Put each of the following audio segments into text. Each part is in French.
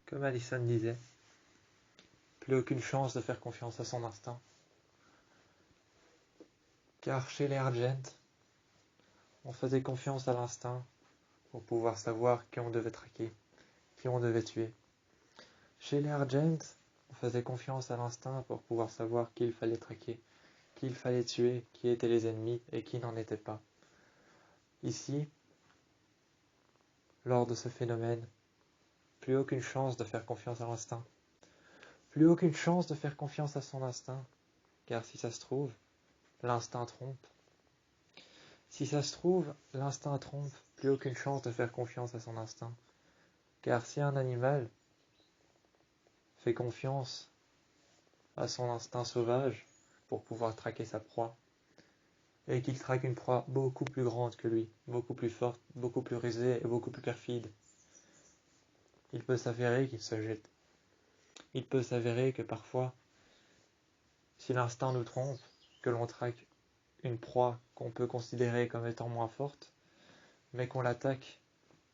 Comme Allison disait, plus aucune chance de faire confiance à son instinct. Car chez les Argent, on faisait confiance à l'instinct pour pouvoir savoir qui on devait traquer, qui on devait tuer. Chez les Argent, on faisait confiance à l'instinct pour pouvoir savoir qui il fallait traquer, qui il fallait tuer, qui étaient les ennemis et qui n'en étaient pas. Ici, lors de ce phénomène, plus aucune chance de faire confiance à l'instinct. Plus aucune chance de faire confiance à son instinct, car si ça se trouve, l'instinct trompe. Si ça se trouve, l'instinct trompe, plus aucune chance de faire confiance à son instinct. Car si un animal fait confiance à son instinct sauvage pour pouvoir traquer sa proie, et qu'il traque une proie beaucoup plus grande que lui, beaucoup plus forte, beaucoup plus rusée et beaucoup plus perfide, il peut s'avérer qu'il se jette. Il peut s'avérer que parfois, si l'instinct nous trompe, que l'on traque une proie qu'on peut considérer comme étant moins forte, mais qu'on l'attaque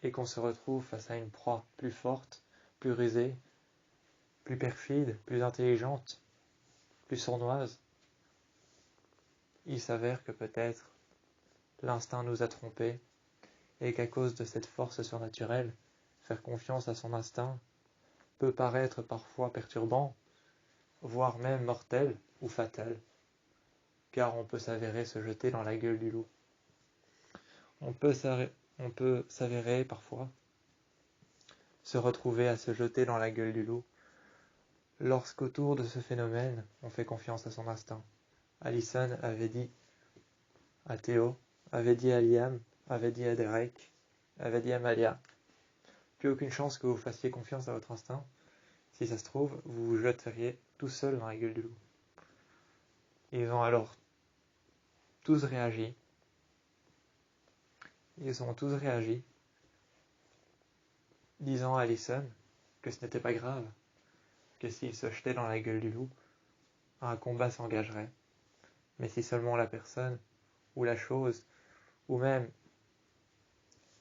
et qu'on se retrouve face à une proie plus forte, plus rusée, plus perfide, plus intelligente, plus sournoise, il s'avère que peut-être l'instinct nous a trompés et qu'à cause de cette force surnaturelle, faire confiance à son instinct peut paraître parfois perturbant, voire même mortel ou fatal, car on peut s'avérer se jeter dans la gueule du loup. On peut s'avérer parfois se retrouver à se jeter dans la gueule du loup lorsqu'autour de ce phénomène, on fait confiance à son instinct. Allison avait dit à Théo, avait dit à Liam, avait dit à Derek, avait dit à Malia, plus aucune chance que vous fassiez confiance à votre instinct. Si ça se trouve, vous vous jeteriez tout seul dans la gueule du loup. Ils ont alors tous réagi. Ils ont tous réagi, disant à Allison que ce n'était pas grave, que s'il se jetait dans la gueule du loup, un combat s'engagerait. Mais si seulement la personne, ou la chose, ou même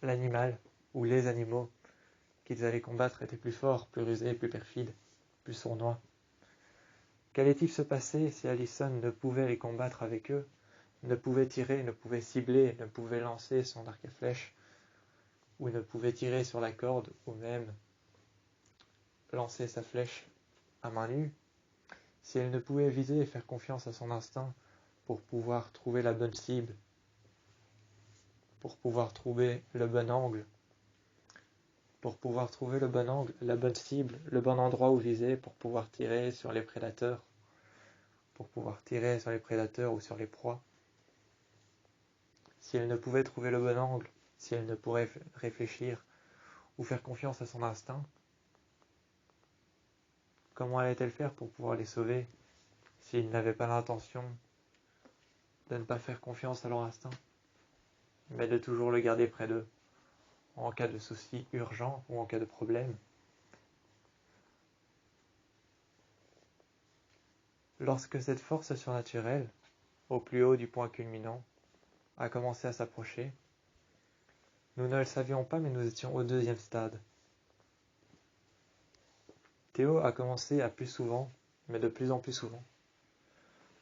l'animal, ou les animaux qu'ils allaient combattre étaient plus forts, plus rusés, plus perfides, plus sournois. Qu'allait-il se passer si Allison ne pouvait les combattre avec eux, ne pouvait tirer, ne pouvait cibler, ne pouvait lancer son arc à flèche, ou ne pouvait tirer sur la corde, ou même lancer sa flèche à main nue, si elle ne pouvait viser et faire confiance à son instinct pour pouvoir trouver la bonne cible, pour pouvoir trouver le bon angle, la bonne cible, le bon endroit où viser pour pouvoir tirer sur les prédateurs, ou sur les proies. Si elle ne pouvait trouver le bon angle, si elle ne pourrait réfléchir ou faire confiance à son instinct, comment allait-elle faire pour pouvoir les sauver s'ils n'avaient pas l'intention de ne pas faire confiance à leur instinct, mais de toujours le garder près d'eux, en cas de souci urgent ou en cas de problème? Lorsque cette force surnaturelle, au plus haut du point culminant, a commencé à s'approcher, nous ne le savions pas, mais nous étions au 2e stade. Théo a commencé à plus souvent, mais de plus en plus souvent.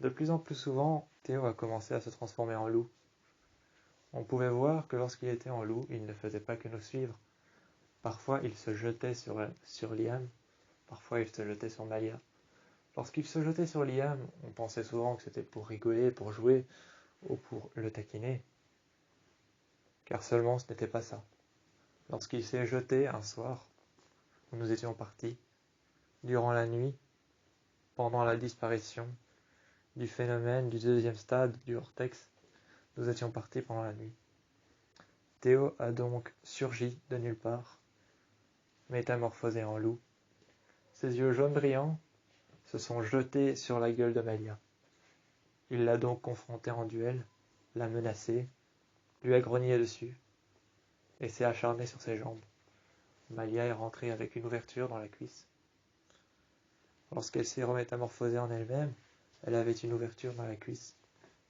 De plus en plus souvent, Théo a commencé à se transformer en loup. On pouvait voir que lorsqu'il était en loup, il ne faisait pas que nous suivre. Parfois, il se jetait sur Liam, parfois il se jetait sur Malia. Lorsqu'il se jetait sur Liam, on pensait souvent que c'était pour rigoler, pour jouer, ou pour le taquiner. Car seulement ce n'était pas ça. Lorsqu'il s'est jeté un soir, où nous étions partis, durant la nuit, pendant la disparition du phénomène du 2e stade du vortex, nous étions partis pendant la nuit. Théo a donc surgi de nulle part, métamorphosé en loup. Ses yeux jaunes brillants se sont jetés sur la gueule de Malia. Il l'a donc confrontée en duel, l'a menacée, lui a grogné dessus, et s'est acharné sur ses jambes. Malia est rentrée avec une ouverture dans la cuisse. Lorsqu'elle s'est remétamorphosée en elle-même, elle avait une ouverture dans la cuisse.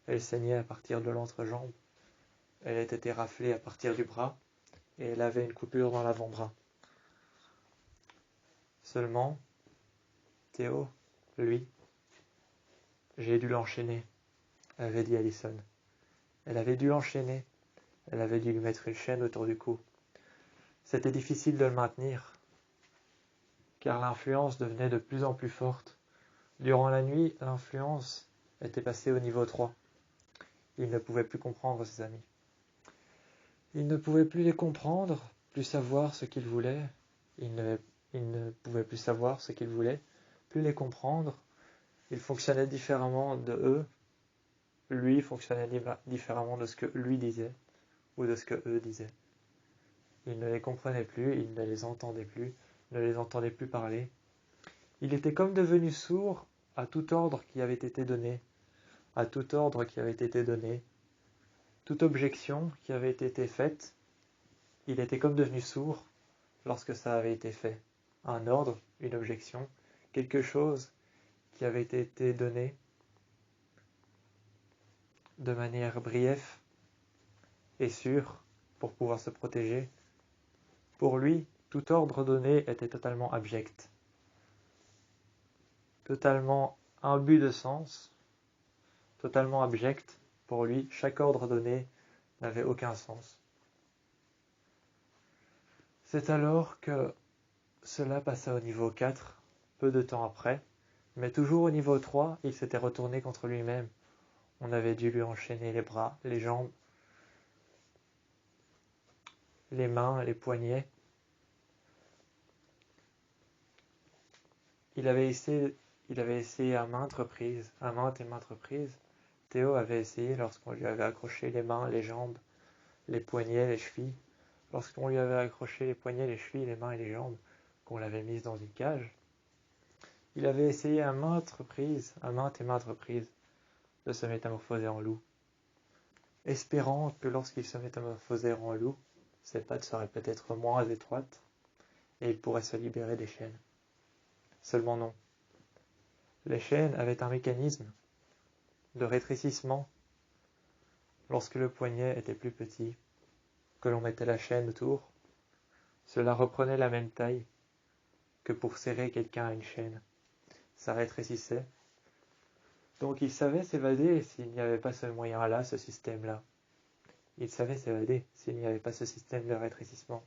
Elle saignait à partir de l'entrejambe. Elle était éraflée à partir du bras, et elle avait une coupure dans l'avant-bras. Seulement, Théo, lui, j'ai dû l'enchaîner, avait dit Allison. Elle avait dû l'enchaîner, elle avait dû lui mettre une chaîne autour du cou. C'était difficile de le maintenir, car l'influence devenait de plus en plus forte. Durant la nuit, l'influence était passée au niveau 3. Il ne pouvait plus comprendre ses amis. Il ne pouvait plus les comprendre, plus savoir ce qu'ils voulaient. Il ne pouvait plus savoir ce qu'ils voulaient, plus les comprendre. Il fonctionnait différemment de eux. Lui fonctionnait différemment de ce que lui disait ou de ce que eux disaient. Il ne les comprenait plus, il ne les entendait plus, ne les entendait plus parler. Il était comme devenu sourd à tout ordre qui avait été donné, à tout ordre qui avait été donné, toute objection qui avait été faite. Il était comme devenu sourd lorsque ça avait été fait. Un ordre, une objection, quelque chose qui avait été donné de manière briève et sûre pour pouvoir se protéger. Pour lui, tout ordre donné était totalement abject, totalement imbu de sens, totalement abject. Pour lui, chaque ordre donné n'avait aucun sens. C'est alors que cela passa au niveau 4, peu de temps après, mais toujours au niveau 3, il s'était retourné contre lui-même. On avait dû lui enchaîner les bras, les jambes, les mains, les poignets. Il avait essayé à maintes et maintes reprises. Théo avait essayé lorsqu'on lui avait accroché les mains, les jambes, les poignets, les chevilles. Lorsqu'on lui avait accroché les poignets, les chevilles, les mains et les jambes, qu'on l'avait mise dans une cage. Il avait essayé à maintes et maintes reprises, de se métamorphoser en loup, espérant que lorsqu'il se métamorphosait en loup, ses pattes seraient peut-être moins étroites et il pourrait se libérer des chaînes. Seulement non. Les chaînes avaient un mécanisme de rétrécissement lorsque le poignet était plus petit, que l'on mettait la chaîne autour. Cela reprenait la même taille que pour serrer quelqu'un à une chaîne. Ça rétrécissait. Donc il savait s'évader s'il n'y avait pas ce moyen-là, ce système-là. Il savait s'évader s'il n'y avait pas ce système de rétrécissement.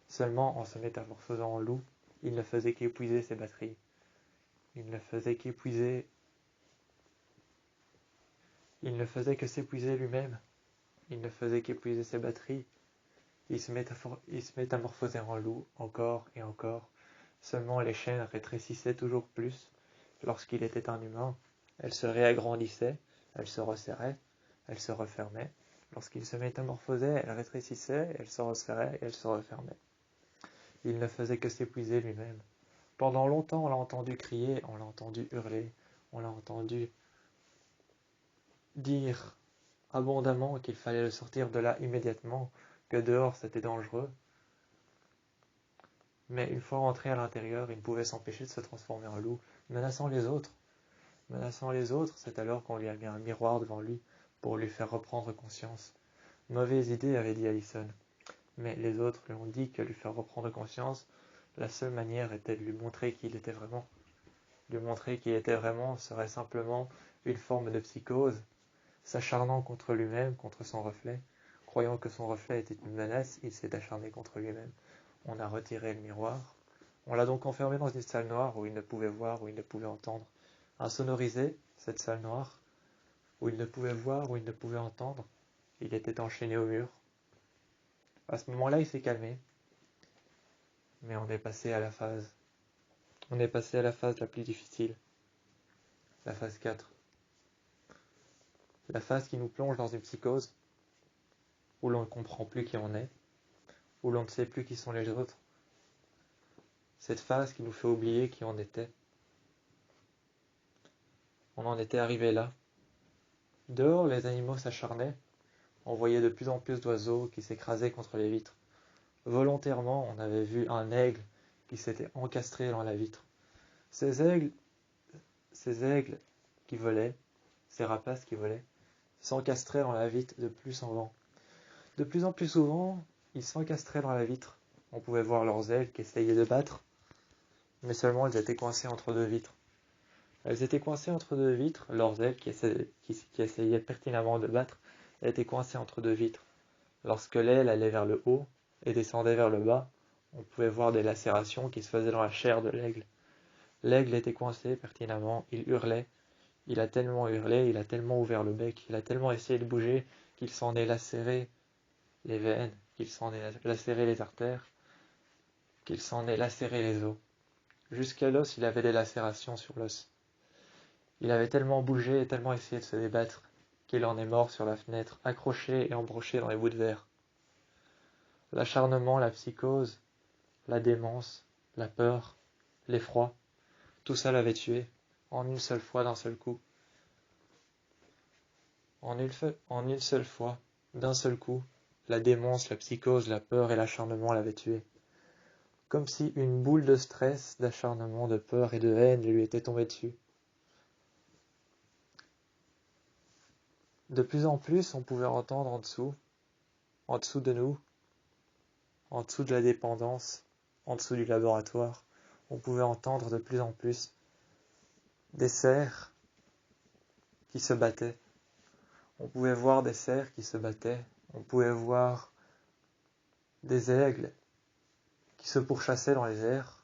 Seulement en se métamorphosant en loup, il ne faisait qu'épuiser ses batteries. Il ne faisait que s'épuiser lui-même. Il ne faisait qu'épuiser ses batteries. Il se métamorphosait en loup encore et encore. Seulement les chaînes rétrécissaient toujours plus. Lorsqu'il était un humain, elles se réagrandissaient, elles se resserraient, elles se refermaient. Lorsqu'il se métamorphosait, elles rétrécissaient, elles se resserraient et elles se refermaient. Il ne faisait que s'épuiser lui-même. Pendant longtemps, on l'a entendu crier, on l'a entendu hurler, on l'a entendu dire abondamment qu'il fallait le sortir de là immédiatement, que dehors c'était dangereux. Mais une fois rentré à l'intérieur, il ne pouvait s'empêcher de se transformer en loup, menaçant les autres. Menaçant les autres, c'est alors qu'on lui a mis un miroir devant lui pour lui faire reprendre conscience. Mauvaise idée, avait dit Allison. Mais les autres lui ont dit que lui faire reprendre conscience, la seule manière était de lui montrer qui il était vraiment. Lui montrer qui il était vraiment serait simplement une forme de psychose, s'acharnant contre lui-même, contre son reflet. Croyant que son reflet était une menace, il s'est acharné contre lui-même. On a retiré le miroir. On l'a donc enfermé dans une salle noire où il ne pouvait voir, où il ne pouvait entendre. Insonorisé, cette salle noire, où il ne pouvait voir, où il ne pouvait entendre. Il était enchaîné au mur. À ce moment-là, il s'est calmé. Mais on est passé à la phase la plus difficile. La phase 4. La phase qui nous plonge dans une psychose, où l'on ne comprend plus qui on est, où l'on ne sait plus qui sont les autres. Cette phase qui nous fait oublier qui on était. On en était arrivé là. Dehors, les animaux s'acharnaient. On voyait de plus en plus d'oiseaux qui s'écrasaient contre les vitres. Volontairement, on avait vu un aigle qui s'était encastré dans la vitre. Ces aigles qui volaient, ces rapaces qui volaient, s'encastraient dans la vitre de plus en plus souvent, ils s'encastraient dans la vitre. On pouvait voir leurs ailes qui essayaient de battre. mais seulement elles étaient coincées entre deux vitres. Elles étaient coincées entre deux vitres, leurs ailes qui essayaient pertinemment de battre étaient coincées entre deux vitres. Lorsque l'aile allait vers le haut et descendait vers le bas, on pouvait voir des lacérations qui se faisaient dans la chair de l'aigle. L'aigle était coincé pertinemment, il hurlait. Il a tellement hurlé, il a tellement ouvert le bec, il a tellement essayé de bouger qu'il s'en est lacéré les veines, qu'il s'en est lacéré les artères, qu'il s'en est lacéré les os. Jusqu'à l'os, il avait des lacérations sur l'os. Il avait tellement bougé et tellement essayé de se débattre qu'il en est mort sur la fenêtre, accroché et embroché dans les bouts de verre. L'acharnement, la psychose, la démence, la peur, l'effroi, tout ça l'avait tué, en une seule fois, d'un seul coup. En une seule fois, d'un seul coup, la démence, la psychose, la peur et l'acharnement l'avaient tué. Comme si une boule de stress, d'acharnement, de peur et de haine lui était tombée dessus. De plus en plus, on pouvait entendre en dessous de nous, en dessous de la dépendance, en dessous du laboratoire, on pouvait entendre de plus en plus des cerfs qui se battaient. On pouvait voir des cerfs qui se battaient. On pouvait voir des aigles qui se pourchassaient dans les airs.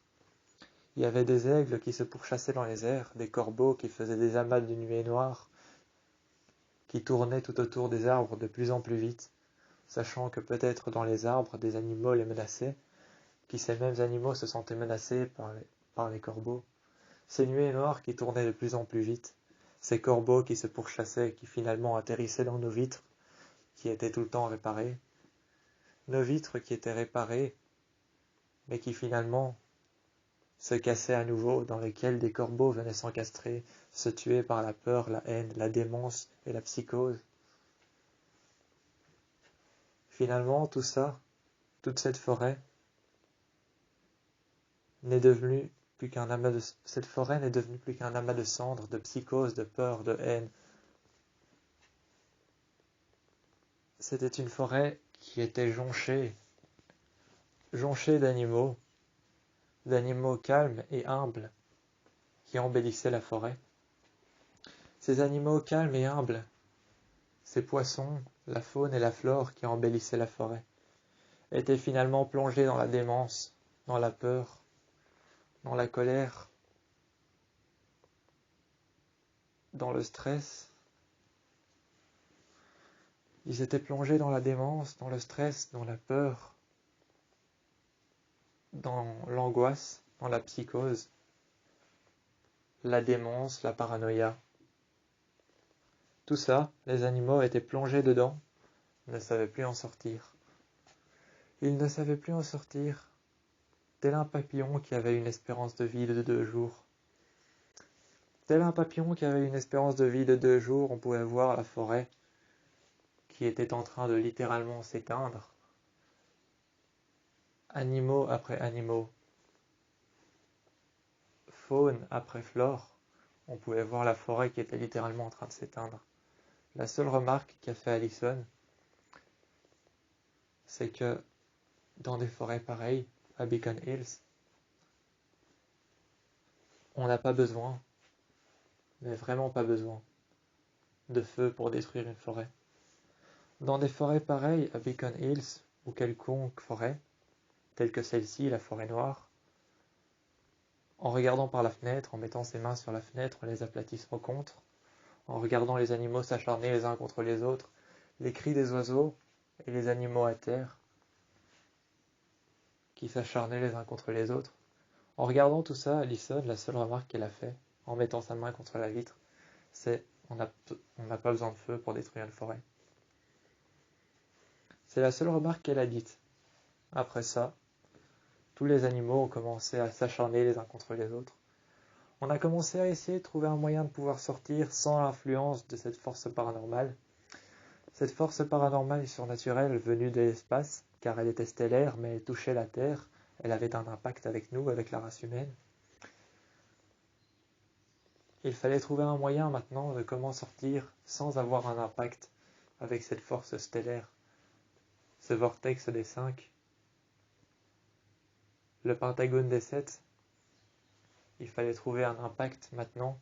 Il y avait des aigles qui se pourchassaient dans les airs, des corbeaux qui faisaient des amas de nuées noires, qui tournaient tout autour des arbres de plus en plus vite, sachant que peut-être dans les arbres des animaux les menaçaient, qui ces mêmes animaux se sentaient menacés par les corbeaux. Ces nuées noires qui tournaient de plus en plus vite, ces corbeaux qui se pourchassaient, qui finalement atterrissaient dans nos vitres, qui étaient tout le temps réparées, nos vitres qui étaient réparées, mais qui finalement se cassaient à nouveau, dans lesquelles des corbeaux venaient s'encastrer, se tuer par la peur, la haine, la démence et la psychose. Finalement, tout ça, toute cette forêt, n'est devenue plus qu'un amas de... Cette forêt n'est devenue plus qu'un amas de cendres, de psychose, de peur, de haine. C'était une forêt qui était jonchée d'animaux calmes et humbles qui embellissaient la forêt. Ces animaux calmes et humbles, ces poissons, la faune et la flore qui embellissaient la forêt, étaient finalement plongés dans la démence, dans la peur, dans la colère, dans le stress. Ils étaient plongés dans la démence, dans le stress, dans la peur, dans l'angoisse, dans la psychose, la démence, la paranoïa. Tout ça, les animaux étaient plongés dedans, ne savaient plus en sortir. Ils ne savaient plus en sortir, tel un papillon qui avait une espérance de vie de 2 jours. Tel un papillon qui avait une espérance de vie de 2 jours, on pouvait voir la forêt qui était en train de littéralement s'éteindre. Animaux après animaux, faune après flore, on pouvait voir la forêt qui était littéralement en train de s'éteindre. La seule remarque qu'a fait Allison, c'est que dans des forêts pareilles, à Beacon Hills, on n'a pas besoin, mais vraiment pas besoin, de feu pour détruire une forêt. Dans des forêts pareilles à Beacon Hills, ou quelconque forêt, telle que celle-ci, la forêt noire, en regardant par la fenêtre, en mettant ses mains sur la fenêtre, on les aplatissant contre, en regardant les animaux s'acharner les uns contre les autres, les cris des oiseaux et les animaux à terre qui s'acharnaient les uns contre les autres. En regardant tout ça, Allison, la seule remarque qu'elle a fait, en mettant sa main contre la vitre, c'est on n'a pas besoin de feu pour détruire une forêt. C'est la seule remarque qu'elle a dite. Après ça, tous les animaux ont commencé à s'acharner les uns contre les autres. On a commencé à essayer de trouver un moyen de pouvoir sortir sans l'influence de cette force paranormale. Cette force paranormale et surnaturelle venue de l'espace, car elle était stellaire, mais elle touchait la Terre, elle avait un impact avec nous, avec la race humaine. Il fallait trouver un moyen maintenant de comment sortir sans avoir un impact avec cette force stellaire, ce vortex des 5, le pentagone des 7, il fallait trouver un impact maintenant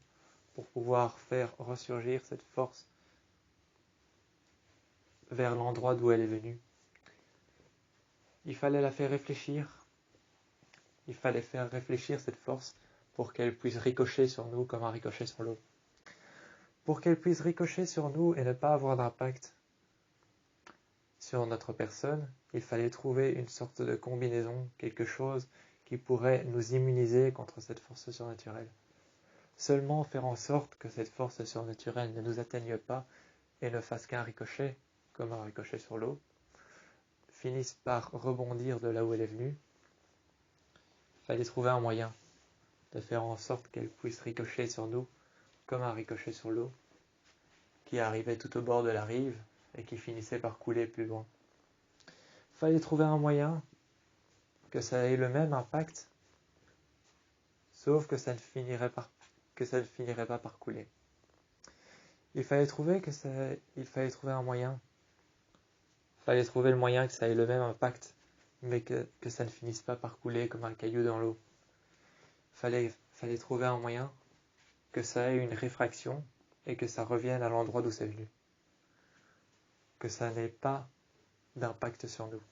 pour pouvoir faire ressurgir cette force vers l'endroit d'où elle est venue. Il fallait la faire réfléchir. Il fallait faire réfléchir cette force pour qu'elle puisse ricocher sur nous comme un ricochet sur l'eau. Pour qu'elle puisse ricocher sur nous et ne pas avoir d'impact sur notre personne, il fallait trouver une sorte de combinaison, quelque chose qui pourrait nous immuniser contre cette force surnaturelle. Seulement faire en sorte que cette force surnaturelle ne nous atteigne pas et ne fasse qu'un ricochet, comme un ricochet sur l'eau, finisse par rebondir de là où elle est venue. Il fallait trouver un moyen de faire en sorte qu'elle puisse ricocher sur nous comme un ricochet sur l'eau, qui arrivait tout au bord de la rive et qui finissait par couler plus loin. Il fallait trouver un moyen que ça ait le même impact, sauf que ça ne finirait pas par couler. Il fallait trouver un moyen. Il fallait trouver le moyen que ça ait le même impact, mais que ça ne finisse pas par couler comme un caillou dans l'eau. Il fallait trouver un moyen que ça ait une réfraction et que ça revienne à l'endroit d'où c'est venu. Que ça n'ait pas d'impact sur nous.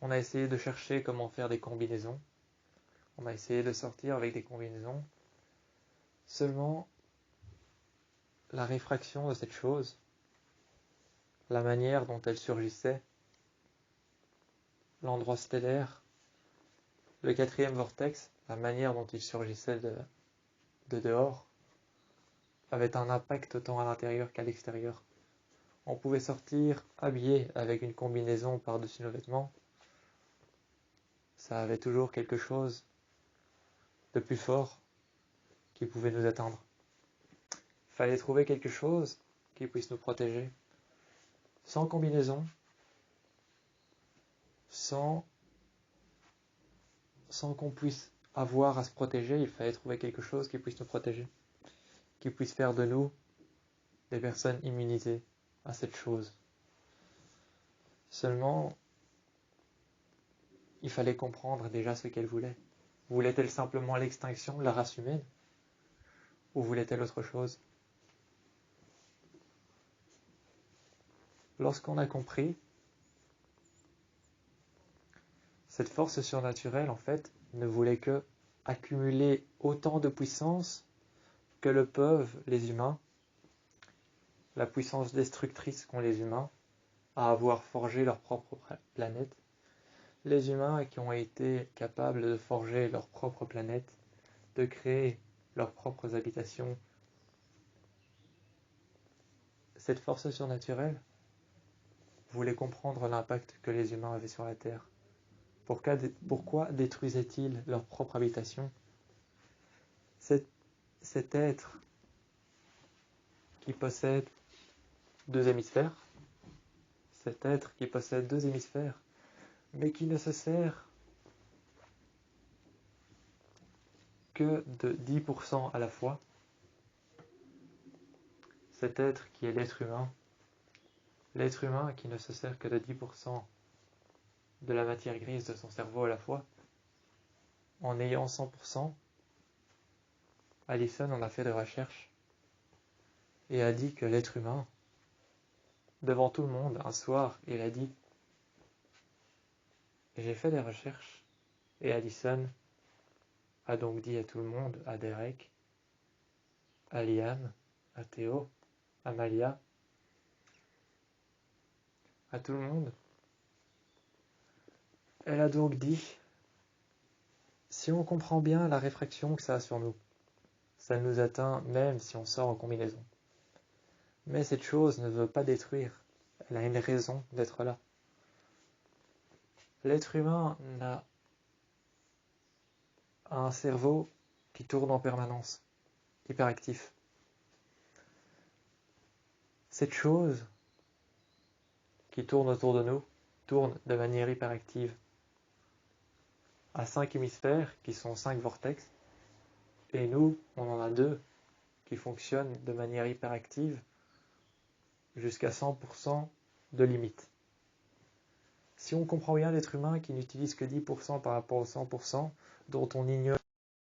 On a essayé de chercher comment faire des combinaisons. On a essayé de sortir avec des combinaisons. Seulement, la réfraction de cette chose, la manière dont elle surgissait, l'endroit stellaire, le quatrième vortex, la manière dont il surgissait de dehors, avait un impact autant à l'intérieur qu'à l'extérieur. On pouvait sortir habillé avec une combinaison par-dessus nos vêtements. Ça avait toujours quelque chose de plus fort qui pouvait nous atteindre. Il fallait trouver quelque chose qui puisse nous protéger. Sans combinaison, sans qu'on puisse avoir à se protéger, il fallait trouver quelque chose qui puisse nous protéger, qui puisse faire de nous des personnes immunisées à cette chose. Seulement, il fallait comprendre déjà ce qu'elle voulait. Voulait-elle simplement l'extinction de la race humaine? Ou voulait-elle autre chose? Lorsqu'on a compris, cette force surnaturelle, en fait, ne voulait que accumuler autant de puissance que le peuvent les humains, la puissance destructrice qu'ont les humains, à avoir forgé leur propre planète. Les humains qui ont été capables de forger leur propre planète, de créer leurs propres habitations. Cette force surnaturelle voulait comprendre l'impact que les humains avaient sur la Terre. Pourquoi détruisaient-ils leur propre habitation? Cet être qui possède deux hémisphères, mais qui ne se sert que de 10% à la fois, cet être qui est l'être humain qui ne se sert que de 10% de la matière grise de son cerveau à la fois, en ayant 100%, Allison en a fait des recherches et a dit que l'être humain, devant tout le monde, un soir, il a dit « J'ai fait des recherches ». Et Allison a donc dit à tout le monde, à Derek, à Liam, à Théo, à Malia, à tout le monde. Elle a donc dit, si on comprend bien la réfraction que ça a sur nous, ça nous atteint même si on sort en combinaison. Mais cette chose ne veut pas détruire, elle a une raison d'être là. L'être humain a un cerveau qui tourne en permanence, hyperactif. Cette chose qui tourne autour de nous tourne de manière hyperactive à 5 hémisphères qui sont 5 vortex, et nous, on en a 2 qui fonctionnent de manière hyperactive jusqu'à 100% de limite. Si on comprend bien l'être humain qui n'utilise que 10% par rapport aux 100%, dont on ignore